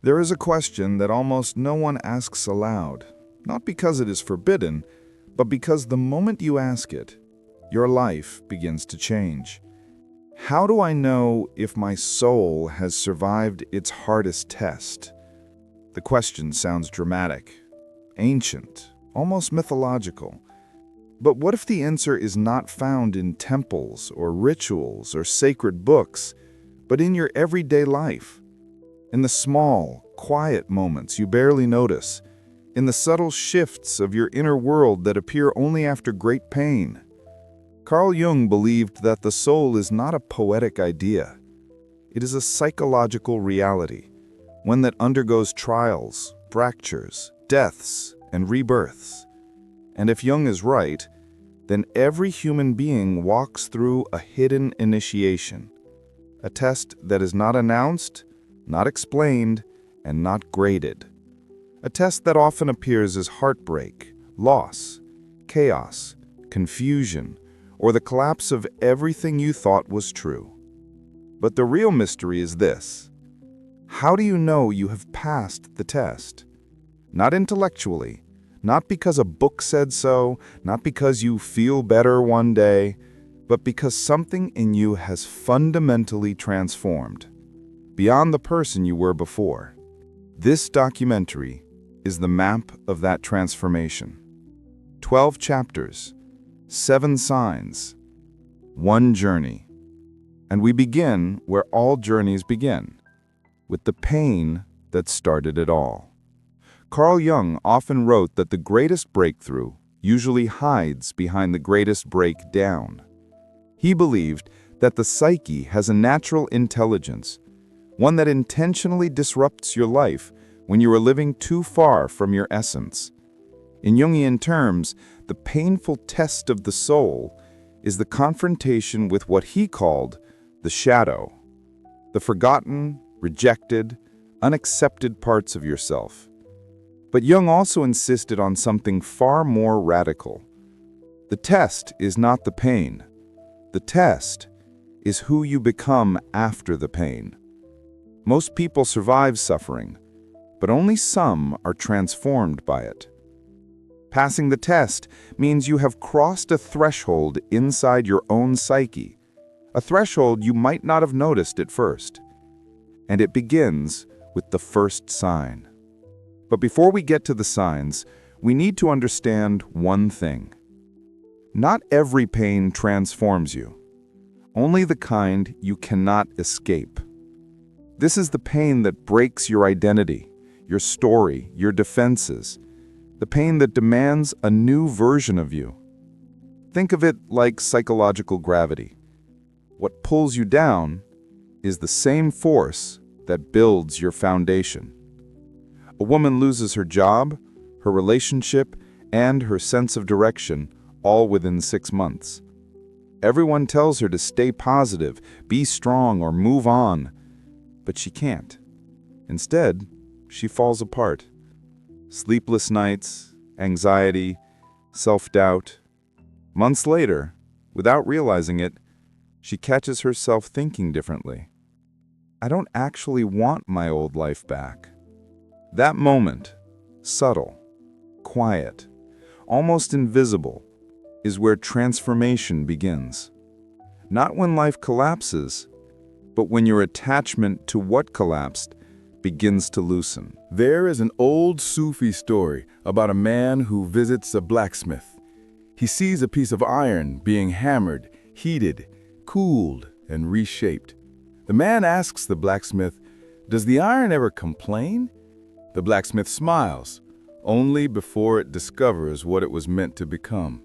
There is a question that almost no one asks aloud, not because it is forbidden, but because the moment you ask it, your life begins to change. How do I know if my soul has survived its hardest test? The question sounds dramatic, ancient, almost mythological. But what if the answer is not found in temples or rituals or sacred books, but in your everyday life? In the small, quiet moments you barely notice, in the subtle shifts of your inner world that appear only after great pain. Carl Jung believed that the soul is not a poetic idea. It is a psychological reality, one that undergoes trials, fractures, deaths, and rebirths. And if Jung is right, then every human being walks through a hidden initiation, a test that is not announced, not explained, and not graded. A test that often appears as heartbreak, loss, chaos, confusion, or the collapse of everything you thought was true. But the real mystery is this: how do you know you have passed the test? Not intellectually, not because a book said so, not because you feel better one day, but because something in you has fundamentally transformed, beyond the person you were before. This documentary is the map of that transformation. 12 chapters, 7 signs, 1 journey. And we begin where all journeys begin, with the pain that started it all. Carl Jung often wrote that the greatest breakthrough usually hides behind the greatest breakdown. He believed that the psyche has a natural intelligence, one that intentionally disrupts your life when you are living too far from your essence. In Jungian terms, the painful test of the soul is the confrontation with what he called the shadow, the forgotten, rejected, unaccepted parts of yourself. But Jung also insisted on something far more radical. The test is not the pain. The test is who you become after the pain. Most people survive suffering, but only some are transformed by it. Passing the test means you have crossed a threshold inside your own psyche, a threshold you might not have noticed at first. And it begins with the first sign. But before we get to the signs, we need to understand one thing. Not every pain transforms you, only the kind you cannot escape. This is the pain that breaks your identity, your story, your defenses, the pain that demands a new version of you. Think of it like psychological gravity. What pulls you down is the same force that builds your foundation. A woman loses her job, her relationship, and her sense of direction all within 6 months. Everyone tells her to stay positive, be strong, or move on, but she can't. Instead, she falls apart. Sleepless nights, anxiety, self-doubt. Months later, without realizing it, she catches herself thinking differently. I don't actually want my old life back. That moment, subtle, quiet, almost invisible, is where transformation begins. Not when life collapses, but when your attachment to what collapsed begins to loosen. There is an old Sufi story about a man who visits a blacksmith. He sees a piece of iron being hammered, heated, cooled, and reshaped. The man asks the blacksmith, "Does the iron ever complain?" The blacksmith smiles, only before it discovers what it was meant to become.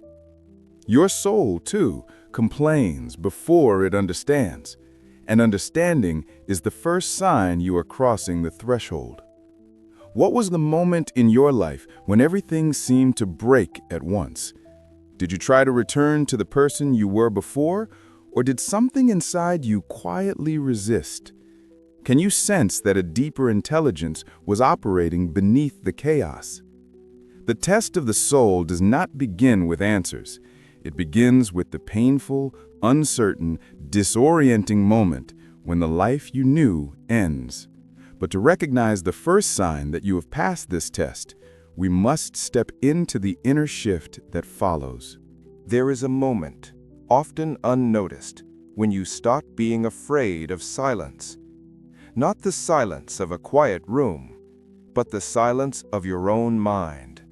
Your soul, too, complains before it understands, and understanding is the first sign you are crossing the threshold. What was the moment in your life when everything seemed to break at once? Did you try to return to the person you were before, or did something inside you quietly resist? Can you sense that a deeper intelligence was operating beneath the chaos? The test of the soul does not begin with answers. It begins with the painful, uncertain, disorienting moment when the life you knew ends. But to recognize the first sign that you have passed this test, we must step into the inner shift that follows. There is a moment, often unnoticed, when you stop being afraid of silence. Not the silence of a quiet room, but the silence of your own mind.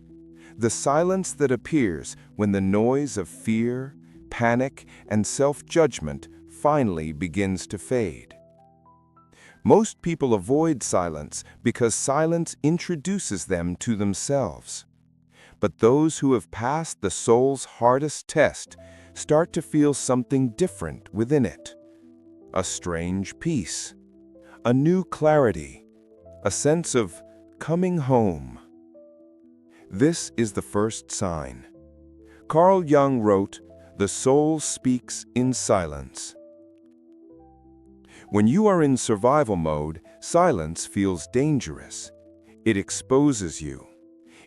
The silence that appears when the noise of fear, panic, and self-judgment finally begins to fade. Most people avoid silence because silence introduces them to themselves. But those who have passed the soul's hardest test start to feel something different within it. A strange peace, a new clarity, a sense of coming home. This is the first sign. Carl Jung wrote, "The soul speaks in silence." When you are in survival mode, silence feels dangerous. It exposes you.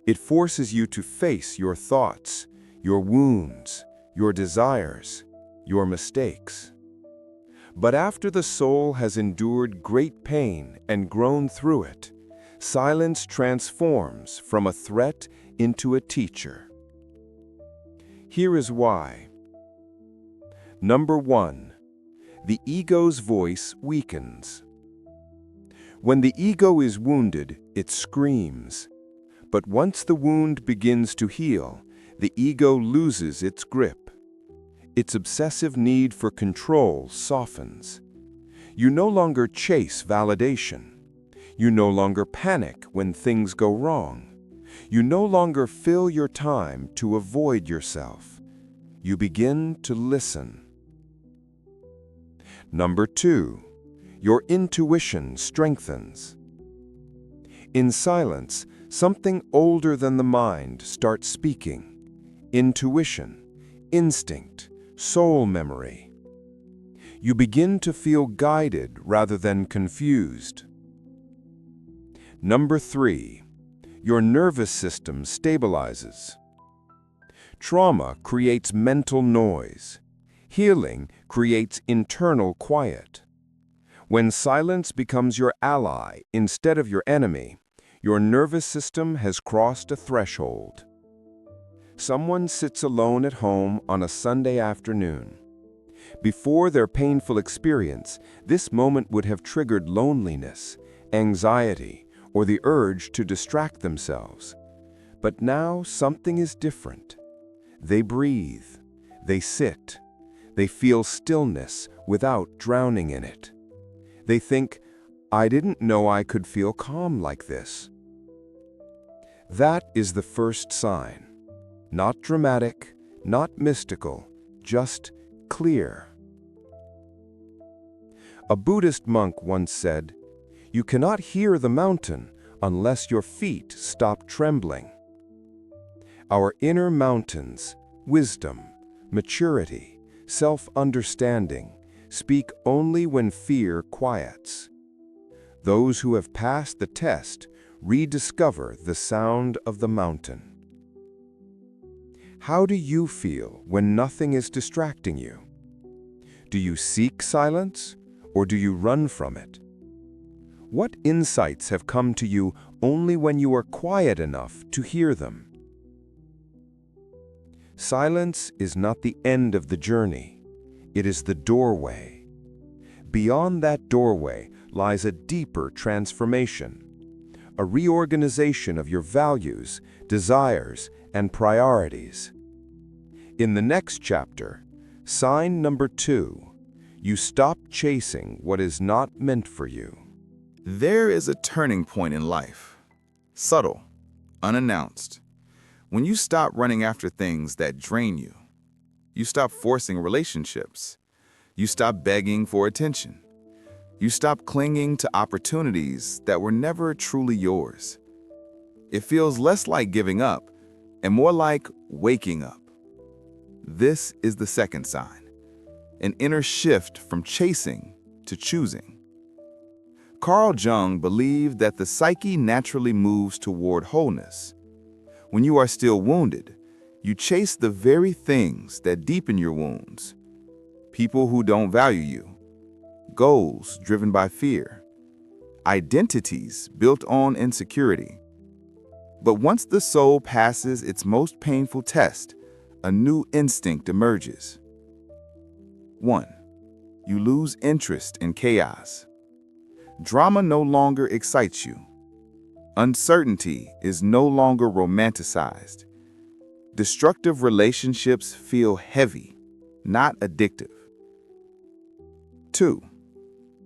It forces you to face your thoughts, your wounds, your desires, your mistakes. But after the soul has endured great pain and grown through it, silence transforms from a threat into a teacher. Here is why. Number 1. The ego's voice weakens. When the ego is wounded, it screams. But once the wound begins to heal, the ego loses its grip. Its obsessive need for control softens. You no longer chase validation. You no longer panic when things go wrong. You no longer fill your time to avoid yourself. You begin to listen. Number 2, your intuition strengthens. In silence, something older than the mind starts speaking. Intuition, instinct, soul memory. You begin to feel guided rather than confused. Number 3, your nervous system stabilizes. Trauma creates mental noise. Healing creates internal quiet. When silence becomes your ally instead of your enemy, your nervous system has crossed a threshold. Someone sits alone at home on a Sunday afternoon. Before their painful experience, this moment would have triggered loneliness, anxiety, or the urge to distract themselves. But now something is different. They breathe. They sit. They feel stillness without drowning in it. They think, "I didn't know I could feel calm like this." That is the first sign. Not dramatic, not mystical, just clear. A Buddhist monk once said, "You cannot hear the mountain unless your feet stop trembling." Our inner mountains, wisdom, maturity, self-understanding, speak only when fear quiets. Those who have passed the test rediscover the sound of the mountain. How do you feel when nothing is distracting you? Do you seek silence, or do you run from it? What insights have come to you only when you are quiet enough to hear them? Silence is not the end of the journey. It is the doorway. Beyond that doorway lies a deeper transformation, a reorganization of your values, desires, and priorities. In the next chapter, sign number 2, you stop chasing what is not meant for you. There is a turning point in life, subtle, unannounced. When you stop running after things that drain you, you stop forcing relationships, you stop begging for attention, you stop clinging to opportunities that were never truly yours. It feels less like giving up and more like waking up. This is the second sign, an inner shift from chasing to choosing. Carl Jung believed that the psyche naturally moves toward wholeness. When you are still wounded, you chase the very things that deepen your wounds. People who don't value you, goals driven by fear, identities built on insecurity. But once the soul passes its most painful test, a new instinct emerges. 1. You lose interest in chaos. Drama no longer excites you. Uncertainty is no longer romanticized. Destructive relationships feel heavy, not addictive. 2.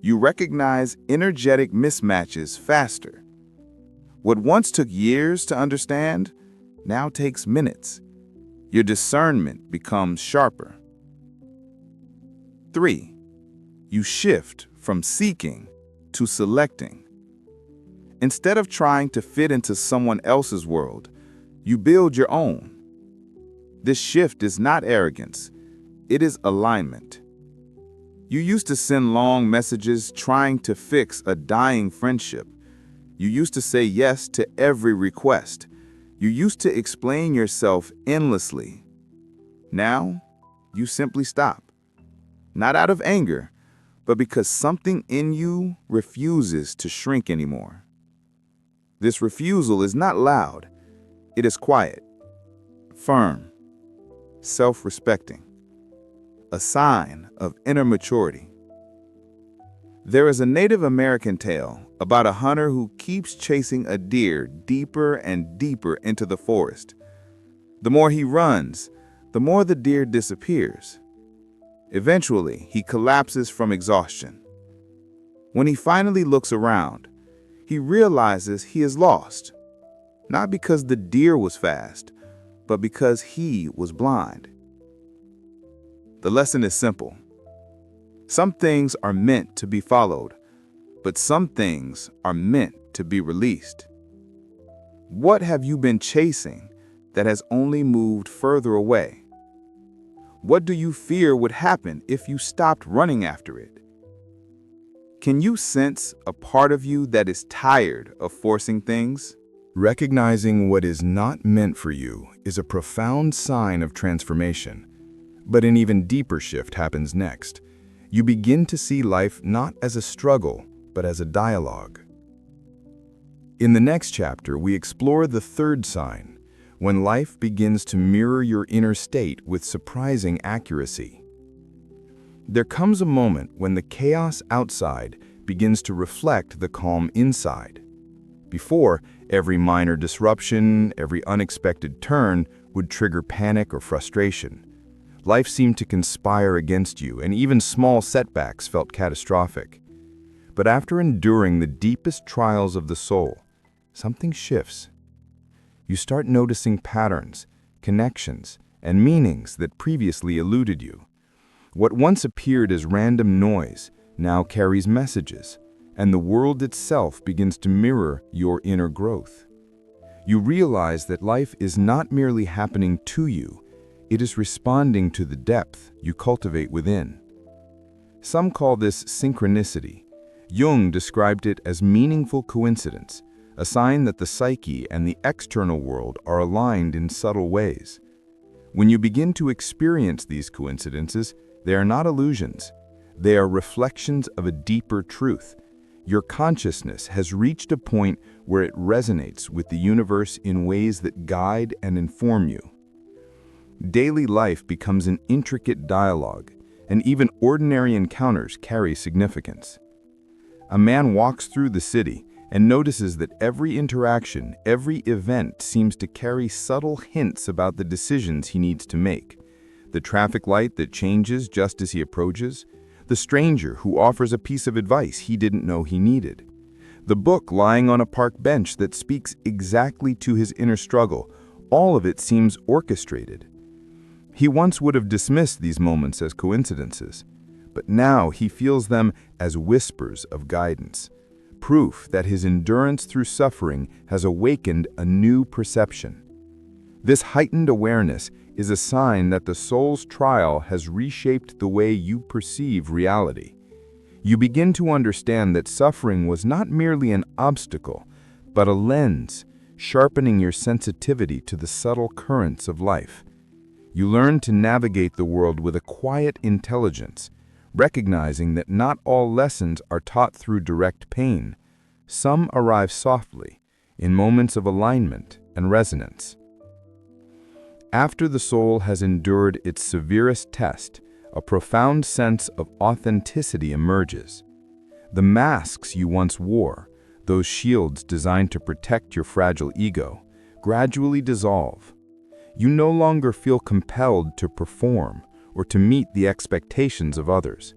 You recognize energetic mismatches faster. What once took years to understand now takes minutes. Your discernment becomes sharper. 3. You shift from seeking to selecting. Instead of trying to fit into someone else's world, you build your own. This shift is not arrogance, it is alignment. You used to send long messages trying to fix a dying friendship. You used to say yes to every request. You used to explain yourself endlessly. Now, you simply stop. Not out of anger, but because something in you refuses to shrink anymore. This refusal is not loud. It is quiet, firm, self-respecting, a sign of inner maturity. There is a Native American tale about a hunter who keeps chasing a deer deeper and deeper into the forest. The more he runs, the more the deer disappears. Eventually, he collapses from exhaustion. When he finally looks around, he realizes he is lost, not because the deer was fast, but because he was blind. The lesson is simple. Some things are meant to be followed, but some things are meant to be released. What have you been chasing that has only moved further away? What do you fear would happen if you stopped running after it? Can you sense a part of you that is tired of forcing things? Recognizing what is not meant for you is a profound sign of transformation. But an even deeper shift happens next. You begin to see life not as a struggle, but as a dialogue. In the next chapter, we explore the third sign, when life begins to mirror your inner state with surprising accuracy. There comes a moment when the chaos outside begins to reflect the calm inside. Before, every minor disruption, every unexpected turn would trigger panic or frustration. Life seemed to conspire against you, and even small setbacks felt catastrophic. But after enduring the deepest trials of the soul, something shifts. You start noticing patterns, connections, and meanings that previously eluded you. What once appeared as random noise now carries messages, and the world itself begins to mirror your inner growth. You realize that life is not merely happening to you, it is responding to the depth you cultivate within. Some call this synchronicity. Jung described it as meaningful coincidence, a sign that the psyche and the external world are aligned in subtle ways. When you begin to experience these coincidences, they are not illusions. They are reflections of a deeper truth. Your consciousness has reached a point where it resonates with the universe in ways that guide and inform you. Daily life becomes an intricate dialogue, and even ordinary encounters carry significance. A man walks through the city and notices that every interaction, every event seems to carry subtle hints about the decisions he needs to make. The traffic light that changes just as he approaches, the stranger who offers a piece of advice he didn't know he needed, the book lying on a park bench that speaks exactly to his inner struggle, all of it seems orchestrated. He once would have dismissed these moments as coincidences, but now he feels them as whispers of guidance. Proof that his endurance through suffering has awakened a new perception. This heightened awareness is a sign that the soul's trial has reshaped the way you perceive reality. You begin to understand that suffering was not merely an obstacle, but a lens, sharpening your sensitivity to the subtle currents of life. You learn to navigate the world with a quiet intelligence, recognizing that not all lessons are taught through direct pain. Some arrive softly, in moments of alignment and resonance. After the soul has endured its severest test, a profound sense of authenticity emerges. The masks you once wore, those shields designed to protect your fragile ego, gradually dissolve. You no longer feel compelled to perform or to meet the expectations of others.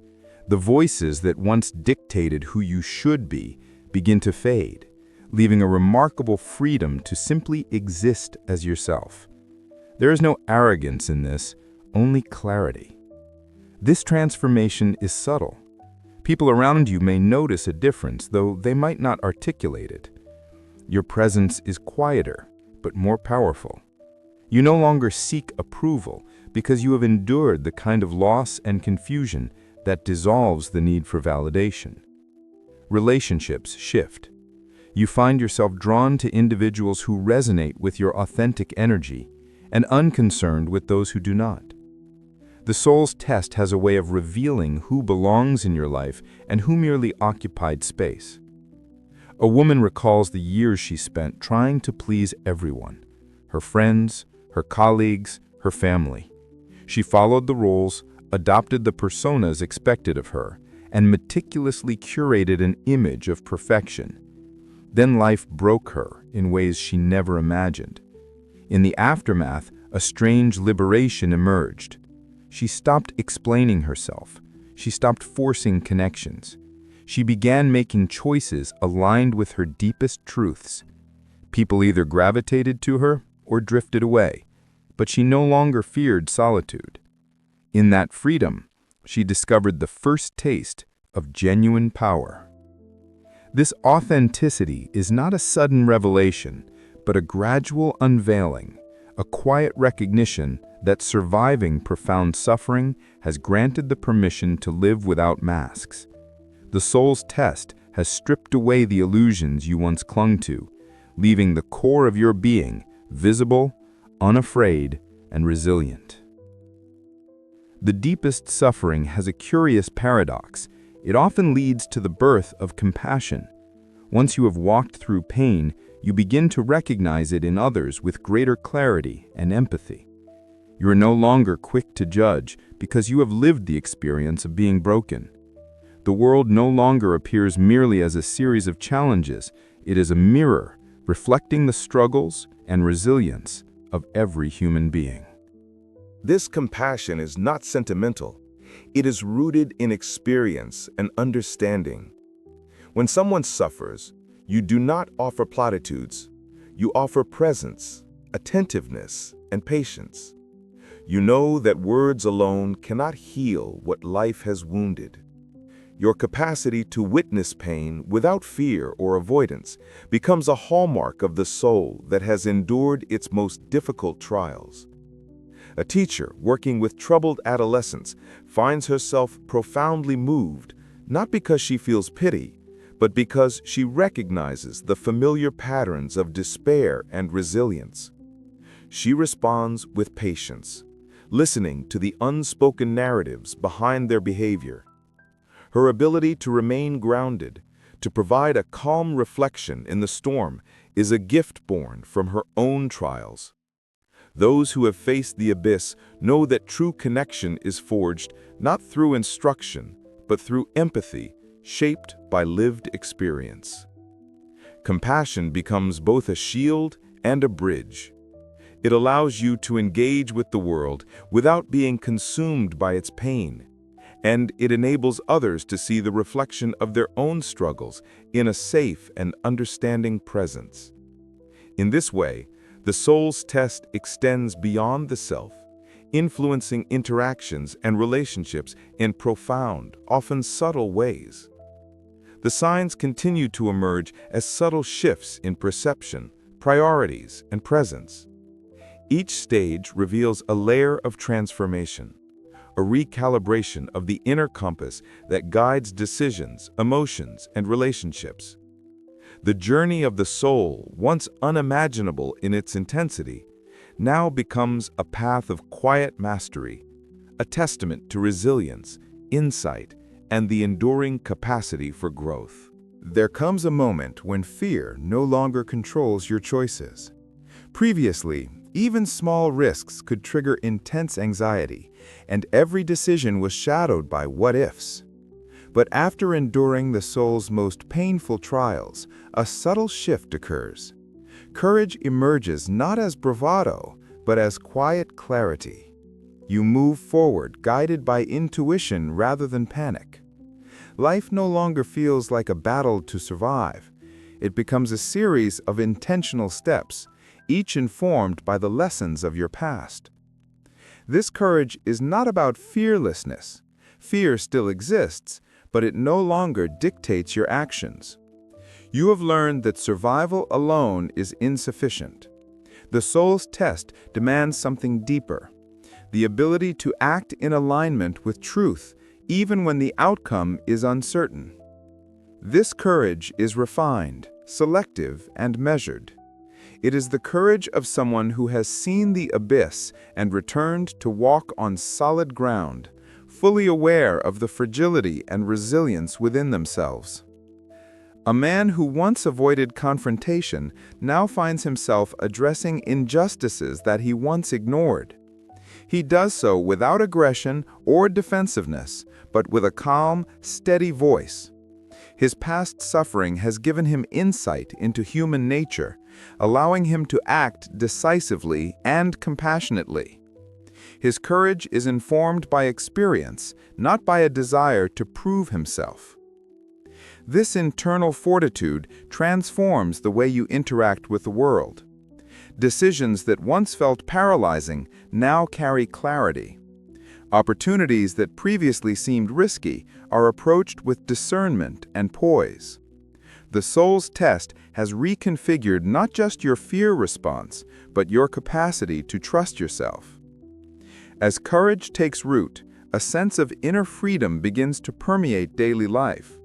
The voices that once dictated who you should be begin to fade, leaving a remarkable freedom to simply exist as yourself. There is no arrogance in this, only clarity. This transformation is subtle. People around you may notice a difference, though they might not articulate it. Your presence is quieter, but more powerful. You no longer seek approval because you have endured the kind of loss and confusion that dissolves the need for validation. Relationships shift. You find yourself drawn to individuals who resonate with your authentic energy and unconcerned with those who do not. The soul's test has a way of revealing who belongs in your life and who merely occupied space. A woman recalls the years she spent trying to please everyone, her friends, her colleagues, her family. She followed the roles, adopted the personas expected of her, and meticulously curated an image of perfection. Then life broke her in ways she never imagined. In the aftermath, a strange liberation emerged. She stopped explaining herself. She stopped forcing connections. She began making choices aligned with her deepest truths. People either gravitated to her or drifted away, but she no longer feared solitude. In that freedom, she discovered the first taste of genuine power. This authenticity is not a sudden revelation, but a gradual unveiling, a quiet recognition that surviving profound suffering has granted the permission to live without masks. The soul's test has stripped away the illusions you once clung to, leaving the core of your being visible, unafraid, and resilient. The deepest suffering has a curious paradox. It often leads to the birth of compassion. Once you have walked through pain, you begin to recognize it in others with greater clarity and empathy. You are no longer quick to judge because you have lived the experience of being broken. The world no longer appears merely as a series of challenges. It is a mirror reflecting the struggles and resilience of every human being. This compassion is not sentimental. It is rooted in experience and understanding. When someone suffers, you do not offer platitudes. You offer presence, attentiveness, and patience. You know that words alone cannot heal what life has wounded. Your capacity to witness pain without fear or avoidance becomes a hallmark of the soul that has endured its most difficult trials. A teacher working with troubled adolescents finds herself profoundly moved, not because she feels pity, but because she recognizes the familiar patterns of despair and resilience. She responds with patience, listening to the unspoken narratives behind their behavior. Her ability to remain grounded, to provide a calm reflection in the storm, is a gift born from her own trials. Those who have faced the abyss know that true connection is forged not through instruction, but through empathy, shaped by lived experience. Compassion becomes both a shield and a bridge. It allows you to engage with the world without being consumed by its pain, and it enables others to see the reflection of their own struggles in a safe and understanding presence. In this way, the soul's test extends beyond the self, influencing interactions and relationships in profound, often subtle ways. The signs continue to emerge as subtle shifts in perception, priorities, and presence. Each stage reveals a layer of transformation, a recalibration of the inner compass that guides decisions, emotions, and relationships. The journey of the soul, once unimaginable in its intensity, now becomes a path of quiet mastery, a testament to resilience, insight, and the enduring capacity for growth. There comes a moment when fear no longer controls your choices. Previously, even small risks could trigger intense anxiety, and every decision was shadowed by what-ifs. But after enduring the soul's most painful trials, a subtle shift occurs. Courage emerges not as bravado, but as quiet clarity. You move forward, guided by intuition rather than panic. Life no longer feels like a battle to survive. It becomes a series of intentional steps, each informed by the lessons of your past. This courage is not about fearlessness. Fear still exists, but it no longer dictates your actions. You have learned that survival alone is insufficient. The soul's test demands something deeper, the ability to act in alignment with truth, even when the outcome is uncertain. This courage is refined, selective, and measured. It is the courage of someone who has seen the abyss and returned to walk on solid ground, fully aware of the fragility and resilience within themselves. A man who once avoided confrontation now finds himself addressing injustices that he once ignored. He does so without aggression or defensiveness, but with a calm, steady voice. His past suffering has given him insight into human nature, allowing him to act decisively and compassionately. His courage is informed by experience, not by a desire to prove himself. This internal fortitude transforms the way you interact with the world. Decisions that once felt paralyzing now carry clarity. Opportunities that previously seemed risky are approached with discernment and poise. The soul's test has reconfigured not just your fear response, but your capacity to trust yourself. As courage takes root, a sense of inner freedom begins to permeate daily life.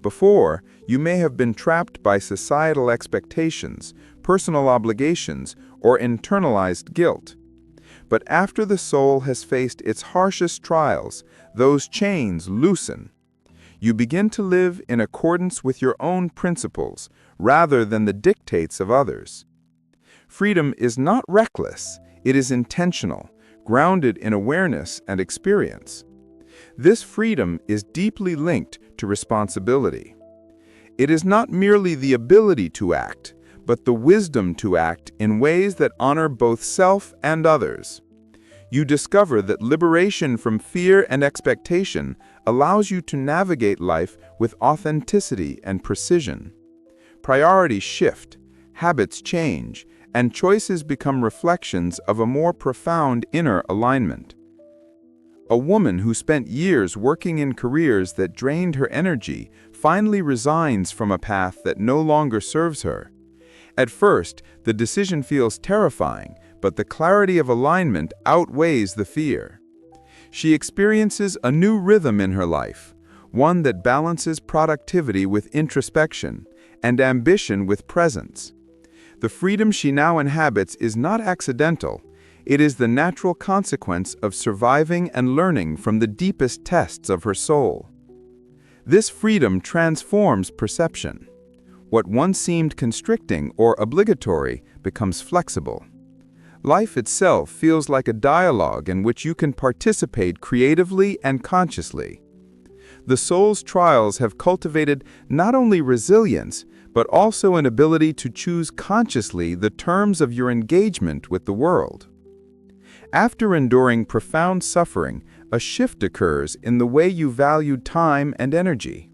Before, you may have been trapped by societal expectations, personal obligations, or internalized guilt. But after the soul has faced its harshest trials, those chains loosen. You begin to live in accordance with your own principles, rather than the dictates of others. Freedom is not reckless, it is intentional, grounded in awareness and experience. This freedom is deeply linked to responsibility. It is not merely the ability to act, but the wisdom to act in ways that honor both self and others. You discover that liberation from fear and expectation allows you to navigate life with authenticity and precision. Priorities shift, habits change, and choices become reflections of a more profound inner alignment. A woman who spent years working in careers that drained her energy finally resigns from a path that no longer serves her. At first, the decision feels terrifying, but the clarity of alignment outweighs the fear. She experiences a new rhythm in her life, one that balances productivity with introspection and ambition with presence. The freedom she now inhabits is not accidental. It is the natural consequence of surviving and learning from the deepest tests of her soul. This freedom transforms perception. What once seemed constricting or obligatory becomes flexible. Life itself feels like a dialogue in which you can participate creatively and consciously. The soul's trials have cultivated not only resilience, but also an ability to choose consciously the terms of your engagement with the world. After enduring profound suffering, a shift occurs in the way you valued time and energy.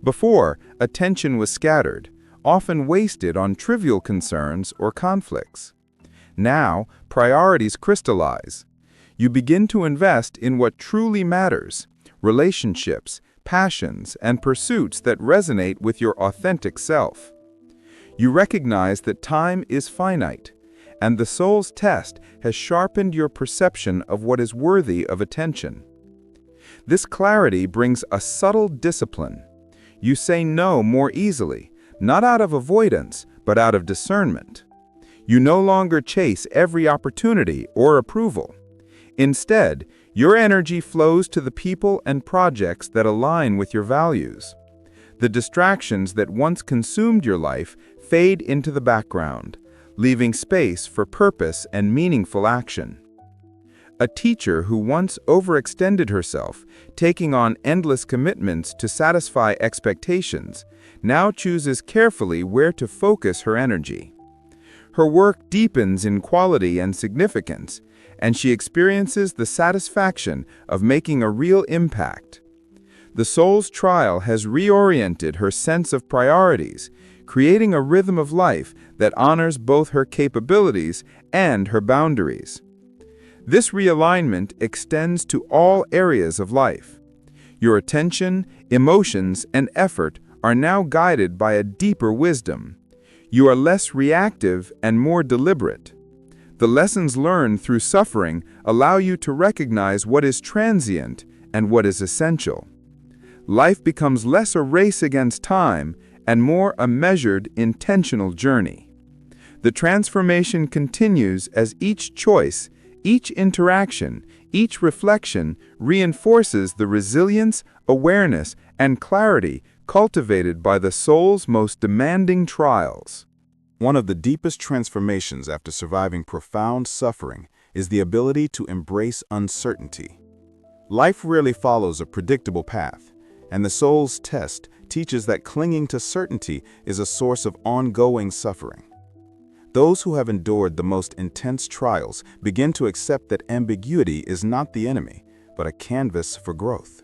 Before, attention was scattered, often wasted on trivial concerns or conflicts. Now, priorities crystallize. You begin to invest in what truly matters, relationships, passions, and pursuits that resonate with your authentic self. You recognize that time is finite, and the soul's test has sharpened your perception of what is worthy of attention. This clarity brings a subtle discipline. You say no more easily, not out of avoidance, but out of discernment. You no longer chase every opportunity or approval. Instead, your energy flows to the people and projects that align with your values. The distractions that once consumed your life fade into the background, leaving space for purpose and meaningful action. A teacher who once overextended herself, taking on endless commitments to satisfy expectations, now chooses carefully where to focus her energy. Her work deepens in quality and significance, and she experiences the satisfaction of making a real impact. The soul's trial has reoriented her sense of priorities, creating a rhythm of life that honors both her capabilities and her boundaries. This realignment extends to all areas of life. Your attention, emotions, and effort are now guided by a deeper wisdom. You are less reactive and more deliberate. The lessons learned through suffering allow you to recognize what is transient and what is essential. Life becomes less a race against time and more a measured, intentional journey. The transformation continues as each choice, each interaction, each reflection reinforces the resilience, awareness, and clarity cultivated by the soul's most demanding trials. One of the deepest transformations after surviving profound suffering is the ability to embrace uncertainty. Life rarely follows a predictable path, and the soul's test teaches that clinging to certainty is a source of ongoing suffering. Those who have endured the most intense trials begin to accept that ambiguity is not the enemy, but a canvas for growth.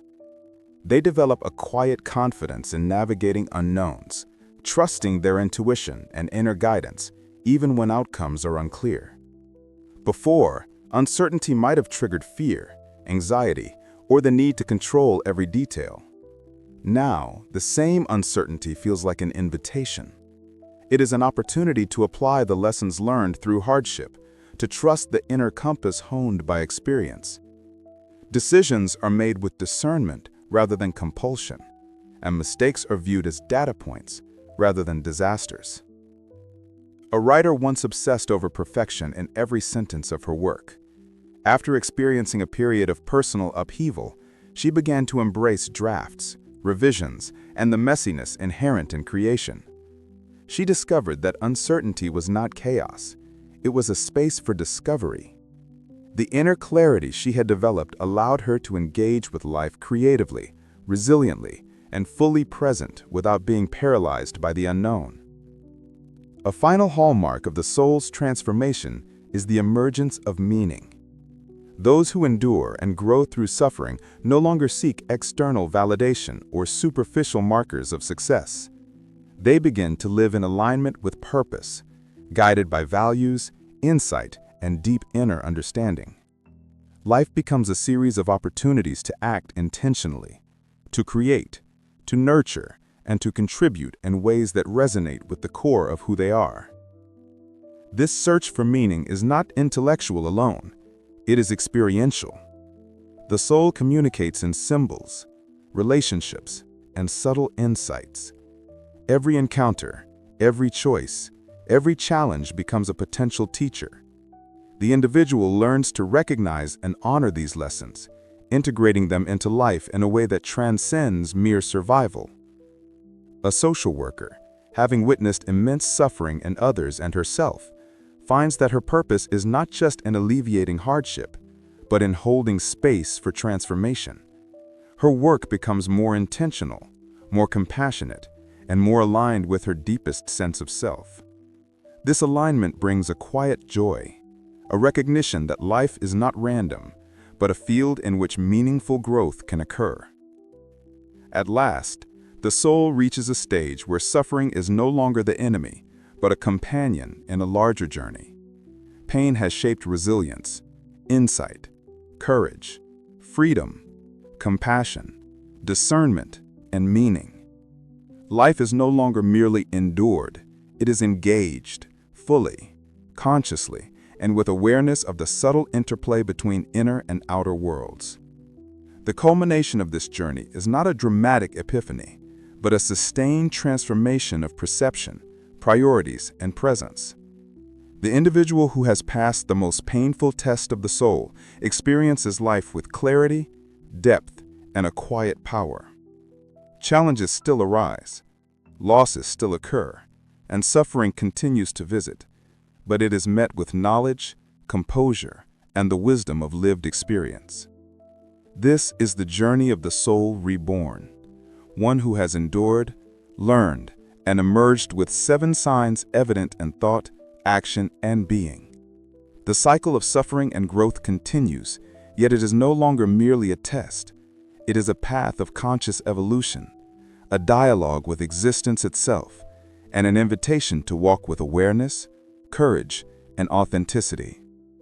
They develop a quiet confidence in navigating unknowns, trusting their intuition and inner guidance, even when outcomes are unclear. Before, uncertainty might have triggered fear, anxiety, or the need to control every detail. Now, the same uncertainty feels like an invitation. It is an opportunity to apply the lessons learned through hardship, to trust the inner compass honed by experience. Decisions are made with discernment rather than compulsion, and mistakes are viewed as data points rather than disasters. A writer once obsessed over perfection in every sentence of her work. After experiencing a period of personal upheaval, she began to embrace drafts, revisions, and the messiness inherent in creation. She discovered that uncertainty was not chaos. It was a space for discovery. The inner clarity she had developed allowed her to engage with life creatively, resiliently, and fully present without being paralyzed by the unknown. A final hallmark of the soul's transformation is the emergence of meaning. Those who endure and grow through suffering no longer seek external validation or superficial markers of success. They begin to live in alignment with purpose, guided by values, insight, and deep inner understanding. Life becomes a series of opportunities to act intentionally, to create, to nurture, and to contribute in ways that resonate with the core of who they are. This search for meaning is not intellectual alone, it is experiential. The soul communicates in symbols, relationships, and subtle insights. Every encounter, every choice, every challenge becomes a potential teacher. The individual learns to recognize and honor these lessons, integrating them into life in a way that transcends mere survival. A social worker, having witnessed immense suffering in others and herself, finds that her purpose is not just in alleviating hardship, but in holding space for transformation. Her work becomes more intentional, more compassionate, and more aligned with her deepest sense of self. This alignment brings a quiet joy, a recognition that life is not random, but a field in which meaningful growth can occur. At last, the soul reaches a stage where suffering is no longer the enemy, but a companion in a larger journey. Pain has shaped resilience, insight, courage, freedom, compassion, discernment, and meaning. Life is no longer merely endured, it is engaged, fully, consciously, and with awareness of the subtle interplay between inner and outer worlds. The culmination of this journey is not a dramatic epiphany, but a sustained transformation of perception, priorities, and presence. The individual who has passed the most painful test of the soul experiences life with clarity, depth, and a quiet power. Challenges still arise, losses still occur, and suffering continues to visit, but it is met with knowledge, composure, and the wisdom of lived experience. This is the journey of the soul reborn, one who has endured, learned, and emerged with 7 signs evident in thought, action, and being. The cycle of suffering and growth continues, yet it is no longer merely a test. It is a path of conscious evolution, a dialogue with existence itself, and an invitation to walk with awareness, courage, and authenticity.